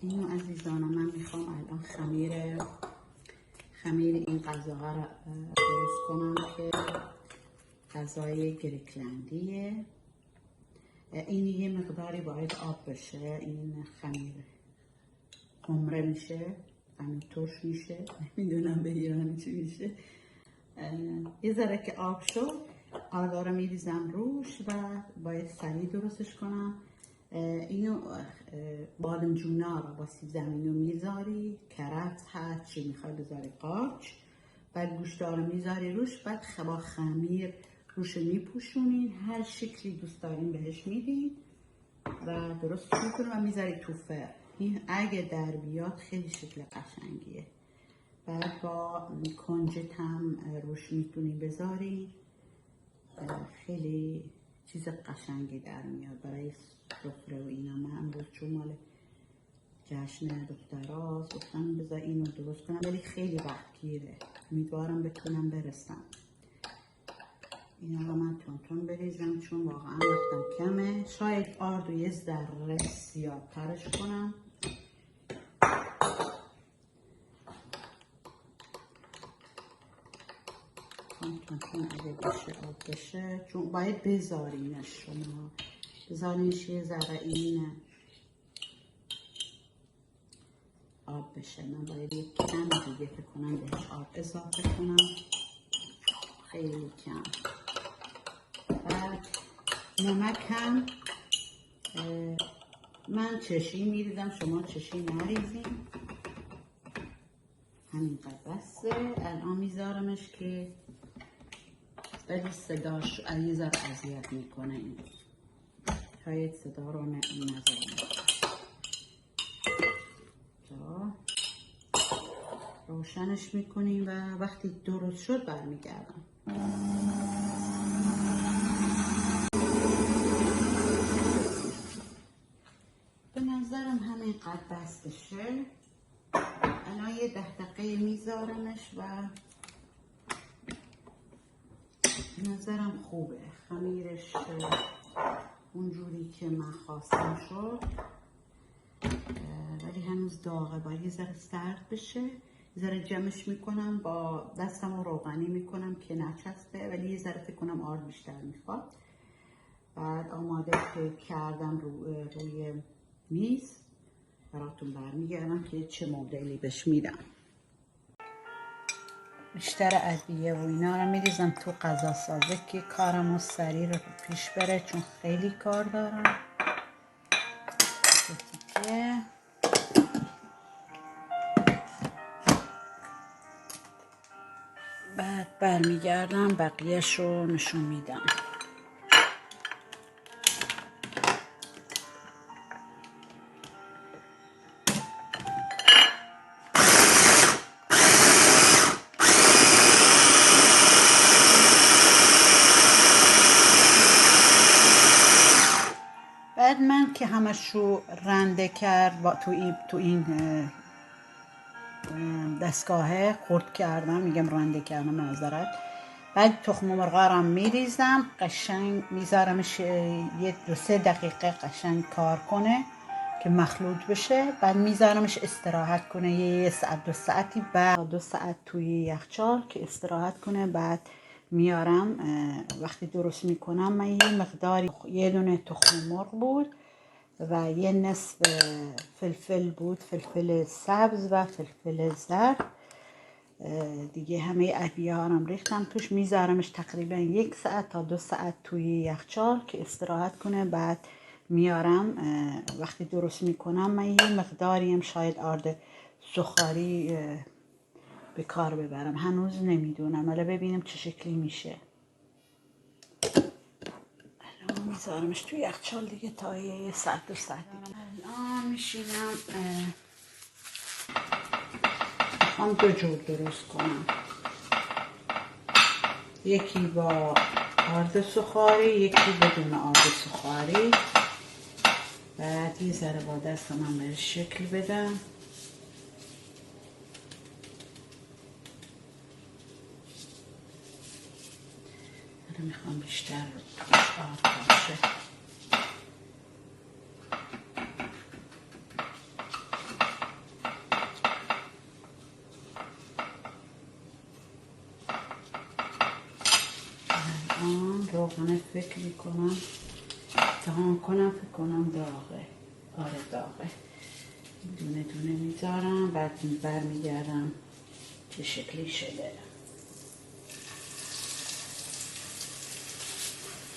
اینو عزیزان من میخوام الان خمیر این غذاها رو درست کنم که غذای گریکلندیه. این یه مقداری باید آب بشه. این خمیر خمره میشه، خمیر ترش میشه، نمیدونم به ایرانی چی میشه. یه ذره که آب شد آب رو میریزم روش و باید سریع درستش کنم. اینو بادمجونا رو با سیب زمینی میذاری، کرفس هست چی میخوای بذاری، قارچ، بعد گوشت‌ها رو میذاری روش، بعد با خمیر روش میپوشونین، هر شکلی دوست دارین بهش میدین و درست میکنین و میذاری تو فرن. این اگه در بیاد خیلی شکل قشنگیه. بعد با کنجد هم روش میتونین بذاری، خیلی چیز قشنگی در میاد برای سفره و اینا. من امروز چون مال جشن دختراست گفتم بذار اینو درست کنم، ولی خیلی وقت گیره، امیدوارم بتونم برسم. اینا رو من تون بریزم چون واقعا وقتم کمه. شاید آردو یه ذره سیاه ترش کنم. تون اگه بشه آب بشه، چون باید بذارینش، شما بذارینش یه ذره این آب بشه. من باید یک کم دیگه فکر کنم بهش آب اضافه کنم، خیلی کم. بعد نمک هم من چشی میریزم، شما چشی نریزین، همینقدر بسته. الان میذارمش که ولی صداش یه ذره اذیت میکنه، این شاید صدا رو نذارم. روشنش میکنیم و وقتی درست شد برمیگردم. به نظرم همینقدر بستشه. الان یه 10 دقیقه میذارمش و به نظرم خوبه. خمیرش اونجوری که من خواستم شد، ولی هنوز داغه، باید یه ذره سرد بشه. یه ذره جمعش میکنم، با دستم رو روغنی میکنم که نچسبه، ولی یه ذره فکر کنم آرد بیشتر میخواد. بعد آماده که کردم روی میز براتون برمیگردم که چه مدلی بهش میدم. بیشتر ادویه و اینا رو میریزم تو غذا سازه که کارمو سریع رو پیش بره، چون خیلی کار دارم. دیگه بعد برمیگردم بقیهش رو نشون میدم. بعد من که همش رو رنده کرد تو این دستگاهه خرد کردم، میگم رنده کردم، معذرت. بعد تخم مرغ رو میریزم، قشنگ میذارمش یه 2-3 دقیقه قشنگ کار کنه که مخلوط بشه. بعد میذارمش استراحت کنه یه ساعت 2 ساعتی، بعد 2 ساعت توی یخچال که استراحت کنه. بعد میارم وقتی درست میکنم. من یه مقداری، یه دونه تخم مرغ بود و یه نصف فلفل بود، فلفل سبز و فلفل زرد دیگه. همه ادویه ها رو ریختم توش. میذارمش تقریبا 1 ساعت تا 2 ساعت توی یخچال که استراحت کنه. بعد میارم وقتی درست میکنم. من یه مقداری هم شاید آرد سوخاری به کار ببرم، هنوز نمیدونم، حالا ببینم چه شکلی میشه. الان میذارمش توی یخچال دیگه تا 1 ساعت 2 ساعت. الان میشینم میخوام 2 جور درست کنم، یکی با آرد سوخاری، یکی بدون آرد سوخاری. بعد یه ذره با دست من بهش شکل بدم. میخوام بیشتر آرد باشه. فکر میکنم امتحان کنم، فکر کنم داغه. آره داغه. دونه دونه میذارم، بعد برمیگردم چه شکلی شده.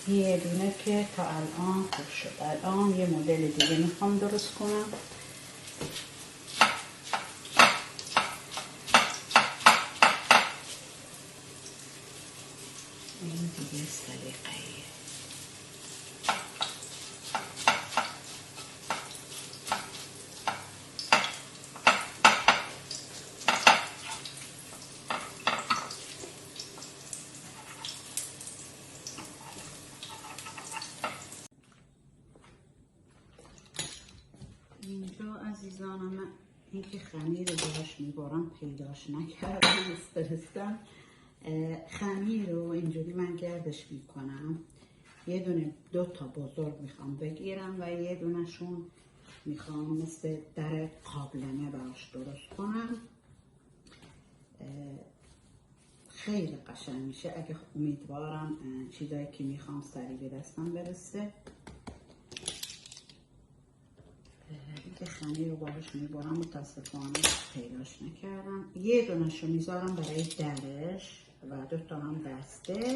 یه دونه که تا الان خوب شد. الان یه مدل دیگه میخوام درست کنم. این دیگه سلیقه‌ایه. اینجا عزیزانم اینکه خمیر رو باهاش میبارم پیداش نکردم، استرسم. خمیر رو اینجوری من گردش میکنم. یه دونه 2 تا بزرگ میخوام بگیرم و یه دونه شون میخوام مثل در قابلمه باش درست کنم. خیلی قشنگ میشه. اگه امیدوارم چیزایی که میخوام سریع به دستم برسه. که خمیر رو باهاش میبارم، متاسفانه پیداش نکردم. یه دونش رو میذارم برای درش و 2 تا هم دسته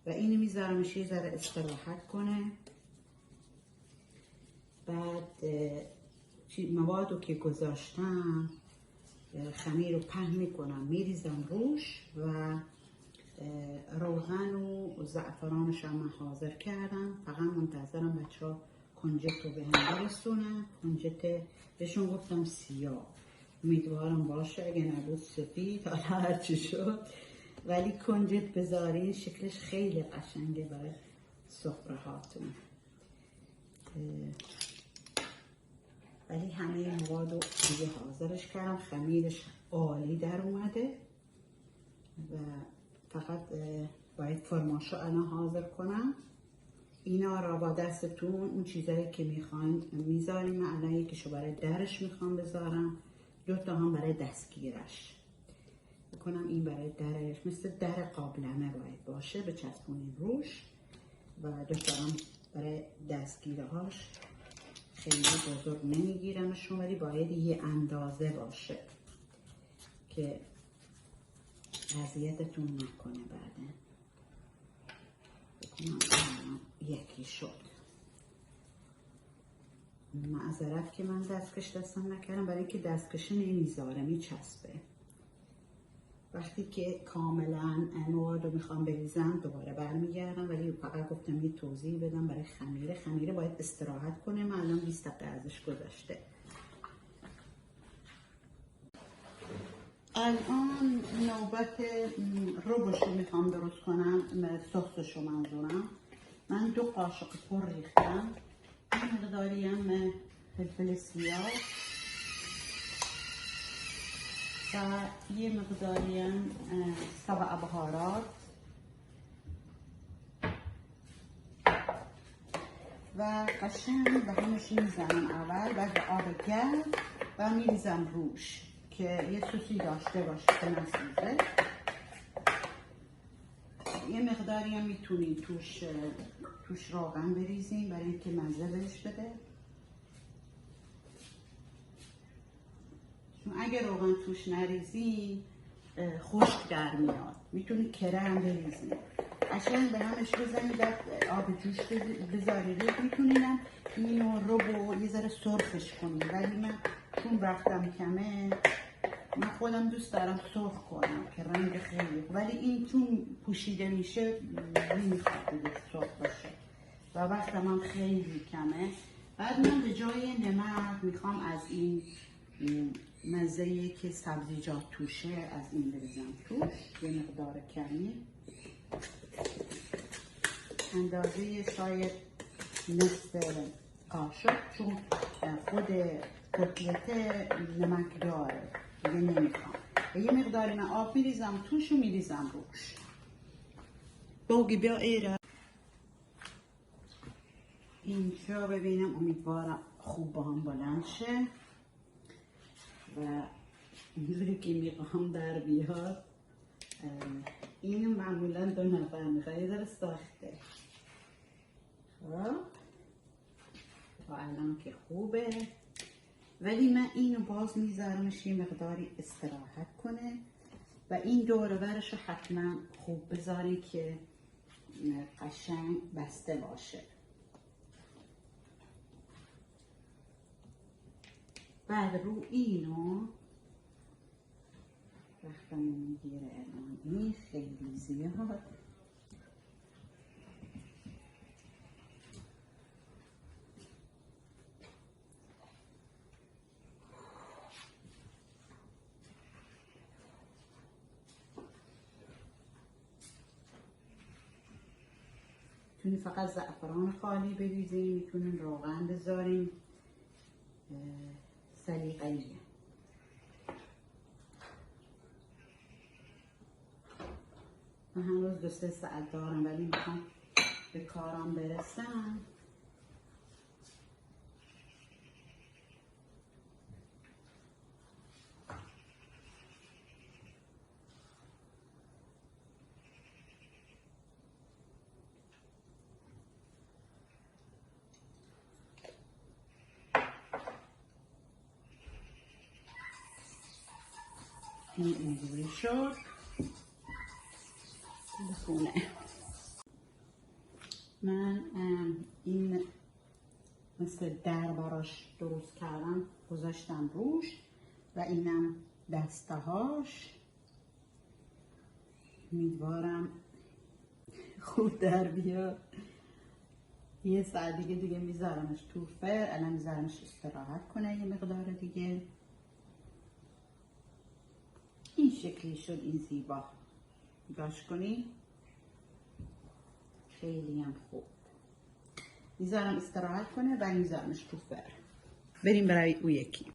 و اینو میذارمش یه ذره استراحت کنه. بعد مواد رو که گذاشتم خمیر رو پهن میکنم، میریزم روش و روغن و زعفرانش هم من حاضر کردم. فقط منتظرم بچه ها کنجد رو به هم برسونن. کنجد بهشون گفتم سیاه، امیدوارم باشه، اگه نبود سفید، حالا هرچی شد. ولی کنجد بذارین شکلش خیلی قشنگه برای سفره هاتون. ولی همه مواد رو دیگه حاضرش کردم. خمیرش عالی در اومده و فقط باید فرماشو الان حاضر کنم. اینا را با دستتون اون چیزایی که میخواین میذاریم. من الان یکیشو برای درش میخوام بذارم، 2 تا هم برای دستگیرش بکنم. این برای درش مثل در قابلمه باید باشه، بچسبونیم روش و 2 تا هم برای دستگیرهاش. خیلی بزرگ نمیگیرمشون ولی باید یه اندازه باشه که اذیتتون نکنه. بعدن بکنم یکی شد. معذرت که من دستکش دستم نکردم برای اینکه دستکش نمیذاره، میچسبه. وقتی که کاملا مواد رو میخوام بریزم دوباره برمیگردم، ولی فقط گفتم یه توضیح بدم برای خمیره. خمیره باید استراحت کنه. من الان 20 دقیقه ازش گذشته. الان نوبت روبشو میخوام درست کنم، سسشو منظورم. من 2 قاشق پر ریختم. این مقداری هم فلفل سیاه و یه مقداری هم سبع بهارات و قشنگ به همش میزنم اول، بعد به آب گرم و میریزم روش که یه سوسی داشته باشه که نسوزه. یه مقداری هم میتونید توش روغن بریزیم برای اینکه مزه بهش بده. چون اگه روغن توش نریزی خشک در میاد. میتونید کره هم بریزید، قشنگ به همش بزنید، آب جوش بذارید. میتونینم اینو رو یه ذره سرخش کنید، ولی من چون وقتم کمه، من خودم دوست دارم سرخ کنم که رنگ خیلی، ولی این چون پوشیده میشه نمیخواد دیگه سرخ باشه و وقتم هم خیلی کمه. بعد من به جای نمک میخوام از این مزه‌ای که سبزیجات توشه از این بریزم توش، یه مقدار کمی، اندازه شاید نصف قاشق، چون خود کتلت نمک داره دیگه نمیخوام. یه مقداری من آب میریزم توش و میریزم روش. بوگی بیا ایره. اینجا ببینم، امیدوارم خوب با هم بلند شه و اینجوری که میخوام در بیاد. این معمولا 2 نفر میخواد، یه ذره ساخته. الان که خوبه، ولی من اینو باز میذارمش یه مقداری استراحت کنه و این دور و برش رو حتما خوب بذاری که قشنگ بسته باشه. بعد رو اینو وقتم میگیره الان این خیلی زیاد، میتونی فقط زعفران خالی بریزین، میتونین روغن بذارین، سلیقه‌ایه. من هنوز 2-3 ساعت دارم ولی میخوام به کارم برسم. این اینجوری شد بخونه. من این مثل در براش درست کردم گذاشتم روش و اینم دسته هاش، امیدوارم خوب در بیاد. یه ساعت دیگه میذارمش تو فر، الان میذارمش استراحت کنه یه مقدار دیگه. این شکلی شد، این زیبا، نگاش کنی خیلی هم خوب. میذارم استراحت کنه و میذارمش تو فر. بریم برای او یکی.